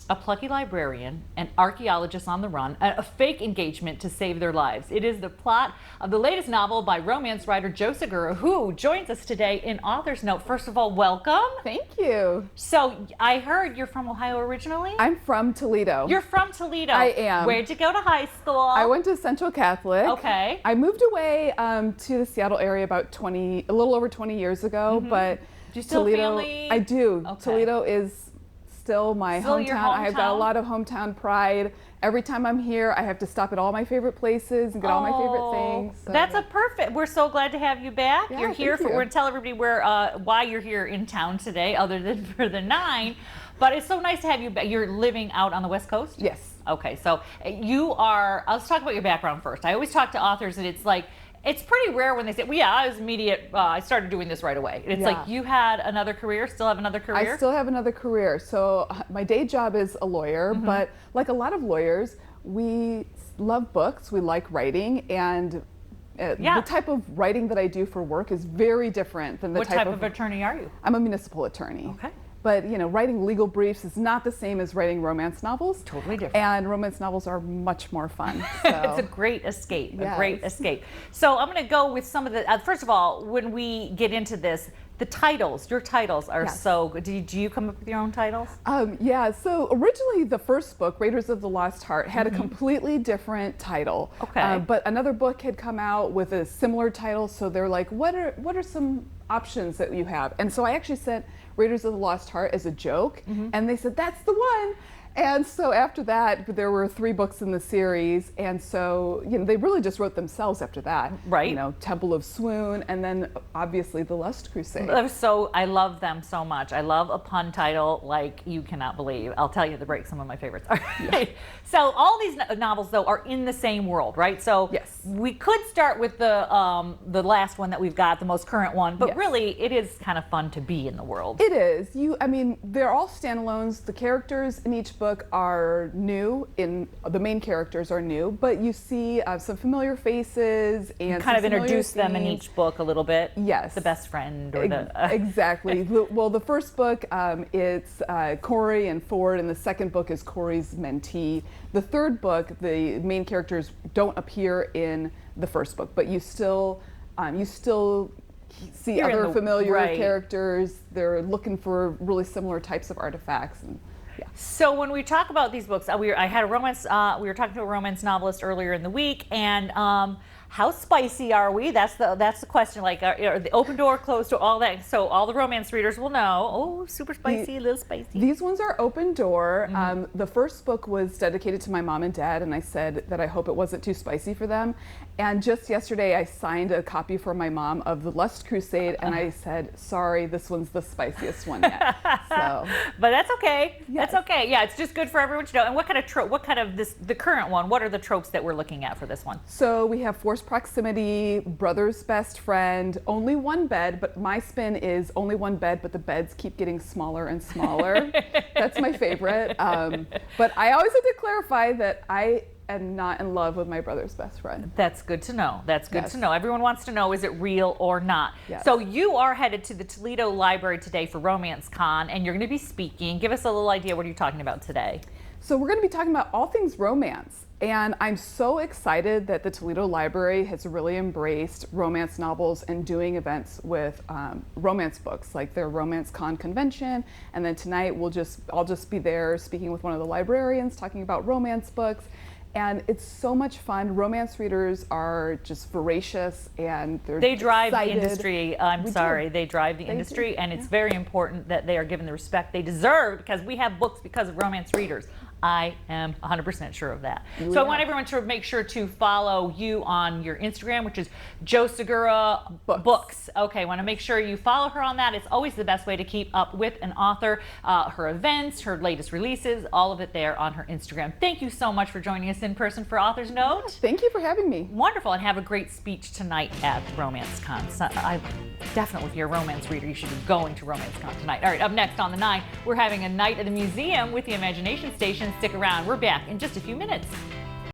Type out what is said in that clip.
a plucky librarian, an archaeologist on the run, a fake engagement to save their lives. It is the plot of the latest novel by romance writer Jo Segura, who joins us today in Author's Note. First of all, welcome. Thank you. So I heard you're from Ohio originally? I'm from Toledo. You're from Toledo. I am. Where'd you go to high school? I went to Central Catholic. Okay. I moved away to the Seattle area about a little over 20 years ago, but Do you still have Toledo, family? I do. Okay. Toledo is still my Still your hometown. I've got a hometown? lot of hometown pride. Every time I'm here, I have to stop at all my favorite places and get all my favorite things. So. That's a perfect. We're so glad to have you back. Yeah, You're here thank for. you. We're gonna tell everybody why you're here in town today, other than for the 9. But it's so nice to have you back. You're living out on the West Coast? Yes. Okay, so you are. Let's talk about your background first. I always talk to authors, and it's like. It's pretty rare when they say, well, yeah, I was immediate, I started doing this right away. It's like you had another career, still have another career? I still have another career. So my day job is a lawyer, but like a lot of lawyers, we love books, we like writing, and the type of writing that I do for work is very different than the What type of attorney are you? I'm a municipal attorney. Okay. But writing legal briefs is not the same as writing romance novels. Totally different. And romance novels are much more fun. So. It's a great escape, Yes. a great escape. So I'm going to go with some of the, first of all, when we get into this, the titles, your titles are so good. Do you come up with your own titles? Yeah, so originally the first book, Raiders of the Lost Heart, had a completely different title. Okay. But another book had come out with a similar title, so they're like, what are some options that you have? And so I actually sent Raiders of the Lost Heart as a joke, and they said, that's the one. And so after that, there were 3 books in the series, and so they really just wrote themselves after that. Right. Temple of Swoon, and then obviously The Lust Crusade. I love them so much. I love a pun title like you cannot believe. I'll tell you at the break some of my favorites. All right. So all these novels though are in the same world, right? So yes. We could start with the last one that we've got, the most current one, but Yes. really it is kind of fun to be in the world. It is. They're all standalones. The characters in each book are new. The main characters are new, but you see some familiar faces and Kind of some introduce familiar them in themes. each book a little bit. Yes. The best friend or the exactly. The first book it's Corey and Ford, and the second book is Corey's mentee. The third book, the main characters don't appear in the first book, but you still see You're other familiar right. characters. They're looking for really similar types of artifacts. And, yeah. So when we talk about these books, I had a romance. We were talking to a romance novelist earlier in the week, and how spicy are we? That's the question. Like, are the open door, closed door, all that. So all the romance readers will know. Oh, super spicy, a little spicy. These ones are open door. The first book was dedicated to my mom and dad, and I said that I hope it wasn't too spicy for them. And just yesterday, I signed a copy for my mom of The Lust Crusade, and I said, sorry, this one's the spiciest one yet. So, but that's okay. Yes. That's okay. Yeah, it's just good for everyone to know. And what kind of the current one? What are the tropes that we're looking at for this one? So we have forced proximity, brother's best friend, only one bed, but my spin is only one bed, but the beds keep getting smaller and smaller. That's my favorite. But I always have to clarify that I am not in love with my brother's best friend. That's good to know. That's good to know. Everyone wants to know, is it real or not? Yes. So you are headed to the Toledo Library today for Romance Con, and you're going to be speaking. Give us a little idea. What are you talking about today? So we're going to be talking about all things romance. And I'm so excited that the Toledo Library has really embraced romance novels and doing events with romance books, like their Romance Con convention. And then tonight I'll just be there speaking with one of the librarians, talking about romance books. And it's so much fun. Romance readers are just voracious, and they drive excited. the industry. They drive the industry, and it's very important that they are given the respect they deserve, because we have books because of romance readers. I am 100% sure of that. Yeah. So I want everyone to make sure to follow you on your Instagram, which is Jo Segura Books. Okay, I want to make sure you follow her on that. It's always the best way to keep up with an author, her events, her latest releases, all of it there on her Instagram. Thank you so much for joining us in person for Author's Note. Thank you for having me. Wonderful, and have a great speech tonight at Romance Con. So I definitely, if you're a romance reader, you should be going to Romance Con tonight. All right, up next on the 9, we're having a night at the museum with the Imagination Station. Stick around. We're back in just a few minutes.